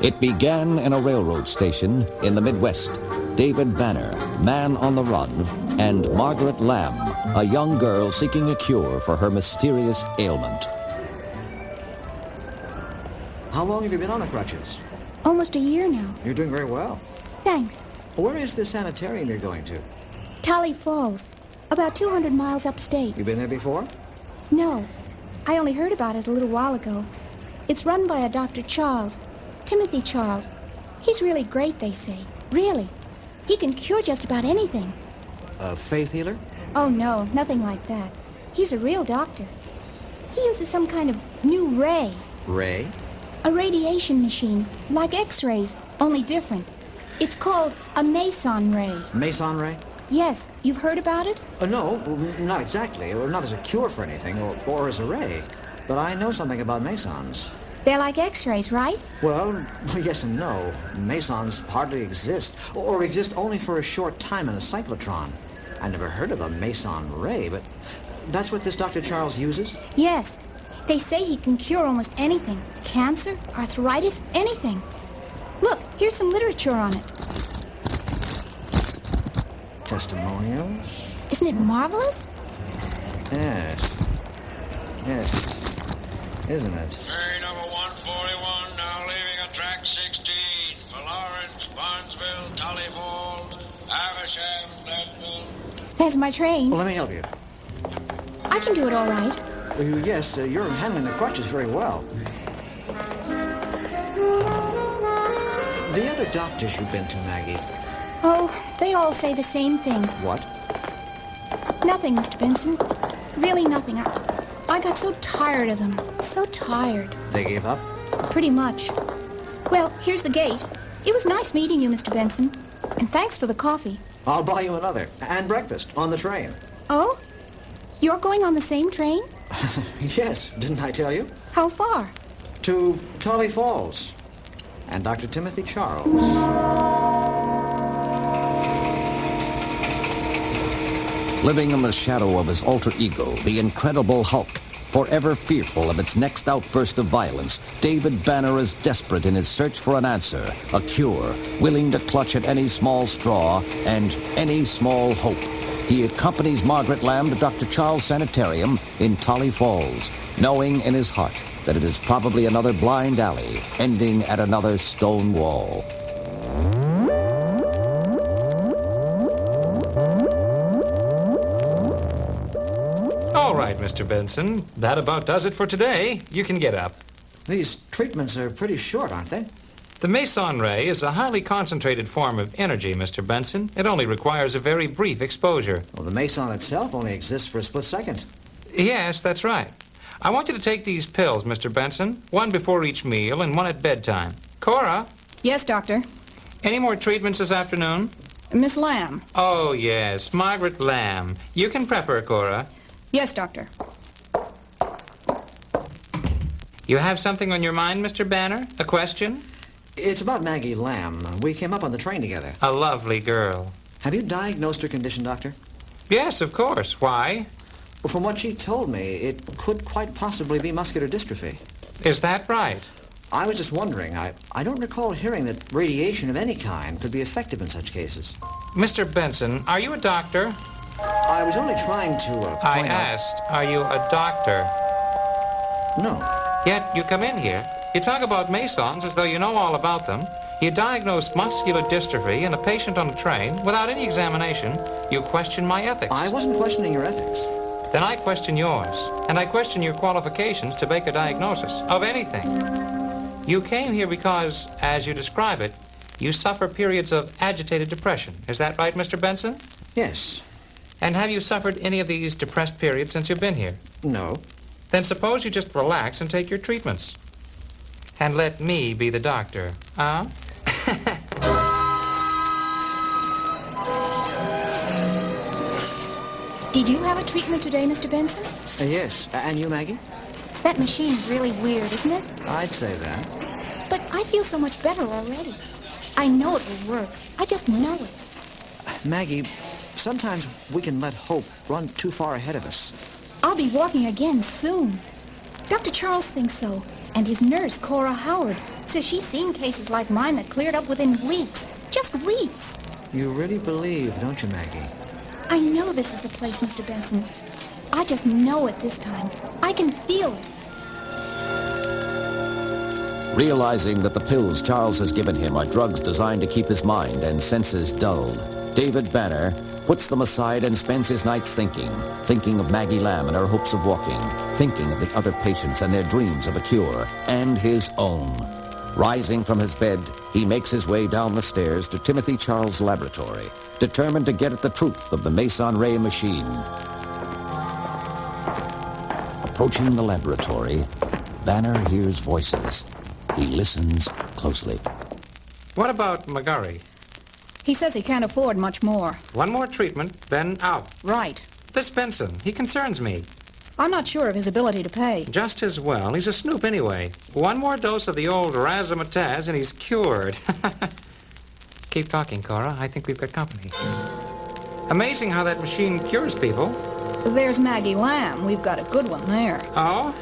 It began in a railroad station in the Midwest. David Banner, man on the run, and Margaret Lamb, a young girl seeking a cure for her mysterious ailment. How long have you been on the crutches? Almost a year now. You're doing very well. Thanks. Where is the sanitarium you're going to? Tally Falls, about 200 miles upstate. You been there before? No, I only heard about it a little while ago. It's run by a Dr. Charles, Timothy Charles. He's really great, they say. Really. He can cure just about anything. A faith healer? Oh, no, nothing like that. He's a real doctor. He uses some kind of new ray. Ray? A radiation machine, like X-rays, only different. It's called a Meson ray. Meson ray? Yes, you've heard about it? No, not exactly. Or not as a cure for anything, or as a ray. But I know something about Mesons. They're like X-rays, right? Well, yes and no. Mesons hardly exist, or exist only for a short time in a cyclotron. I never heard of a Meson ray, but that's what this Dr. Charles uses? Yes. They say he can cure almost anything. Cancer, arthritis, anything. Look, here's some literature on it. Testimonials? Isn't it marvelous? Yes. Yes. Isn't it? Train number 141 now leaving at track 16 for Lawrence, Barnesville, Tally Falls, Aversham, Leadville. There's my train. Well, let me help you. I can do it all right. Yes, you're handling the crutches very well. The other doctors you've been to, Maggie. Oh, they all say the same thing. What? Nothing, Mr. Benson. Really nothing. I got so tired of them. So tired. They gave up? Pretty much. Well, here's the gate. It was nice meeting you, Mr. Benson. And thanks for the coffee. I'll buy you another. And breakfast on the train. Oh? You're going on the same train? Yes, didn't I tell you? How far? To Tally Falls. And Dr. Timothy Charles. Living in the shadow of his alter ego, the Incredible Hulk, forever fearful of its next outburst of violence, David Banner is desperate in his search for an answer, a cure, willing to clutch at any small straw and any small hope. He accompanies Margaret Lamb to Dr. Charles' sanitarium in Tally Falls, knowing in his heart that it is probably another blind alley ending at another stone wall. All right, Mr. Benson. That about does it for today. You can get up. These treatments are pretty short, aren't they? The Meson ray is a highly concentrated form of energy, Mr. Benson. It only requires a very brief exposure. Well, the Meson itself only exists for a split second. Yes, that's right. I want you to take these pills, Mr. Benson. One before each meal and one at bedtime. Cora, Yes, Doctor. any more treatments this afternoon? Miss Lamb. Oh, yes, Margaret Lamb. You can prep her, Cora. Yes, Doctor. You have something on your mind, Mr. Banner? A question? It's about Maggie Lamb. We came up on the train together. A lovely girl. Have you diagnosed her condition, Doctor? Yes, of course. Why? Well, from what she told me, it could quite possibly be muscular dystrophy. Is that right? I was just wondering. I don't recall hearing that radiation of any kind could be effective in such cases. Mr. Benson, are you a doctor? I was only trying to I point out... asked, are you a doctor? No. Yet you come in here, you talk about Mesons as though you know all about them. You diagnose muscular dystrophy in a patient on a train without any examination. You question my ethics. I wasn't questioning your ethics. Then I question yours, and I question your qualifications to make a diagnosis of anything. You came here because, as you describe it, you suffer periods of agitated depression. Is that right, Mr. Benson? Yes. And have you suffered any of these depressed periods since you've been here? No. Then suppose you just relax and take your treatments. And let me be the doctor, huh? Did you have a treatment today, Mr. Benson? Yes. And you, Maggie? That machine's really weird, isn't it? I'd say that. But I feel so much better already. I know it will work. I just know it. Maggie, sometimes we can let hope run too far ahead of us. I'll be walking again soon. Dr. Charles thinks so. And his nurse, Cora Howard, says she's seen cases like mine that cleared up within weeks. Just weeks. You really believe, don't you, Maggie? I know this is the place, Mr. Benson. I just know it this time. I can feel it. Realizing that the pills Charles has given him are drugs designed to keep his mind and senses dulled, David Banner puts them aside and spends his nights thinking of Maggie Lamb and her hopes of walking, thinking of the other patients and their dreams of a cure, and his own. Rising from his bed, he makes his way down the stairs to Timothy Charles' laboratory, determined to get at the truth of the Meson Ray machine. Approaching the laboratory, Banner hears voices. He listens closely. What about McGurry? He says he can't afford much more. One more treatment, then out. Right. This Benson, he concerns me. I'm not sure of his ability to pay. Just as well. He's a snoop anyway. One more dose of the old razzmatazz and he's cured. Keep talking, Cora. I think we've got company. Amazing how that machine cures people. There's Maggie Lamb. We've got a good one there. Oh?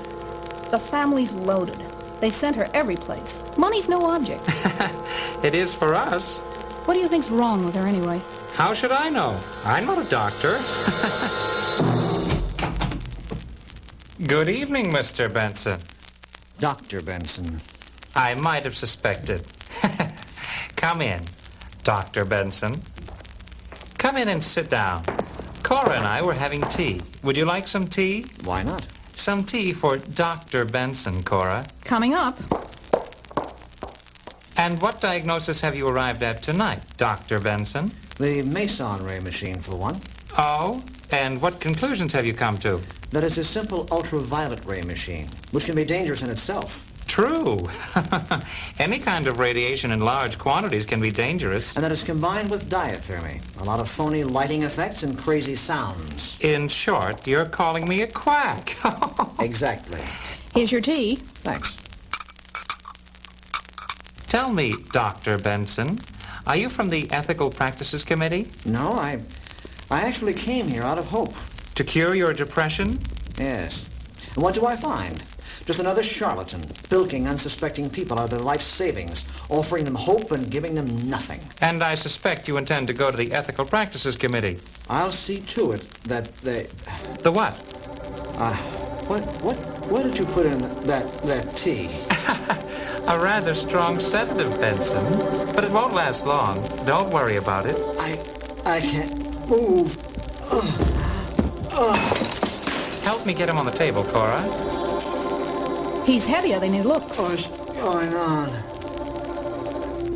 The family's loaded. They sent her every place. Money's no object. It is for us. What do you think's wrong with her anyway? How should I know? I'm not a doctor. Good evening, Mr. Benson. Dr. Benson. I might have suspected. Come in, Dr. Benson. Come in and sit down. Cora and I were having tea. Would you like some tea? Why not? Some tea for Dr. Benson, Cora. Coming up. And what diagnosis have you arrived at tonight, Dr. Benson? The Meson Ray machine, for one. Oh? And what conclusions have you come to? That it's a simple ultraviolet ray machine, which can be dangerous in itself. True. Any kind of radiation in large quantities can be dangerous. And that it's combined with diathermy. A lot of phony lighting effects and crazy sounds. In short, you're calling me a quack. Exactly. Here's your tea. Thanks. Tell me, Dr. Benson, are you from the Ethical Practices Committee? No, I actually came here out of hope. To cure your depression? Yes. And what do I find? Just another charlatan, bilking unsuspecting people out of their life savings, offering them hope and giving them nothing. And I suspect you intend to go to the Ethical Practices Committee. I'll see to it that they... The what? What did you put in that tea? A rather strong sedative, Benson. But it won't last long. Don't worry about it. I can't move. Help me get him on the table, Cora. He's heavier than he looks. What's going on?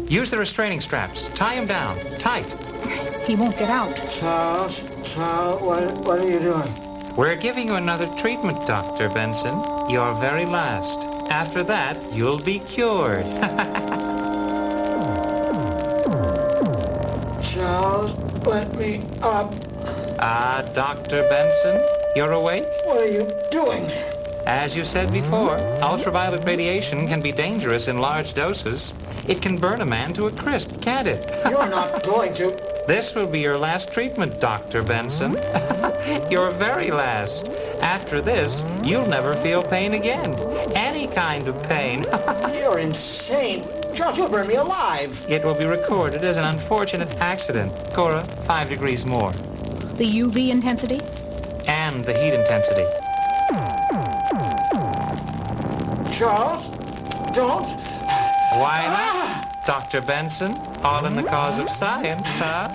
Use the restraining straps. Tie him down. Tight. He won't get out. Charles, what are you doing? We're giving you another treatment, Dr. Benson. Your very last. After that, you'll be cured. Charles, let me up. Dr. Benson, you're awake? What are you doing? As you said before, ultraviolet radiation can be dangerous in large doses. It can burn a man to a crisp, can't it? You're not going to. This will be your last treatment, Dr. Benson. Your very last. After this, you'll never feel pain again. Any kind of pain. You're insane. Charles, you'll burn me alive. It will be recorded as an unfortunate accident. Cora, 5 degrees more. The UV intensity? And the heat intensity. Charles, don't. Why not? Dr. Benson, all in the cause of science, huh?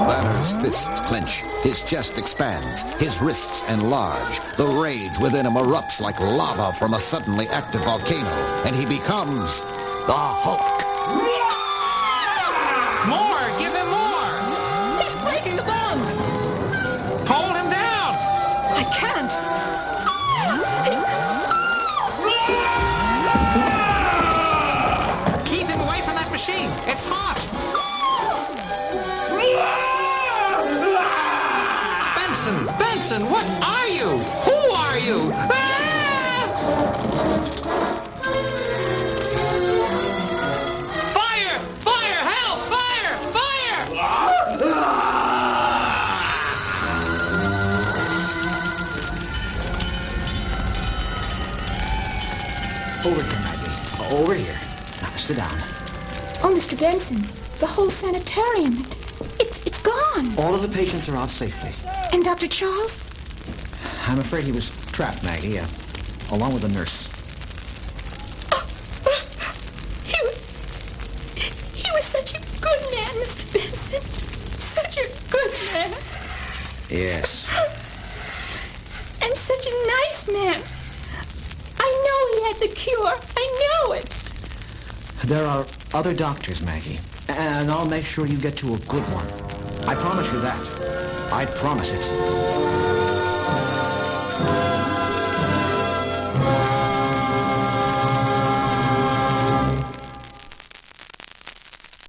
Banner's fists clench, his chest expands, his wrists enlarge. The rage within him erupts like lava from a suddenly active volcano, and he becomes the Hulk. More! Give him more! He's breaking the bones! Hold him down! I can't! Keep him away from that machine! It's hot! Benson, what are you? Who are you? Over here, Maggie. Over here. Now, sit down. Oh, Mr. Benson, the whole sanitarium, it's gone. All of the patients are out safely. And Dr. Charles? I'm afraid he was trapped, Maggie, along with the nurse. He was such a good man, Mr. Benson. Such a good man. Yes. And such a nice man. I know he had the cure. I know it. There are other doctors, Maggie, and I'll make sure you get to a good one. I promise you that. I promise it.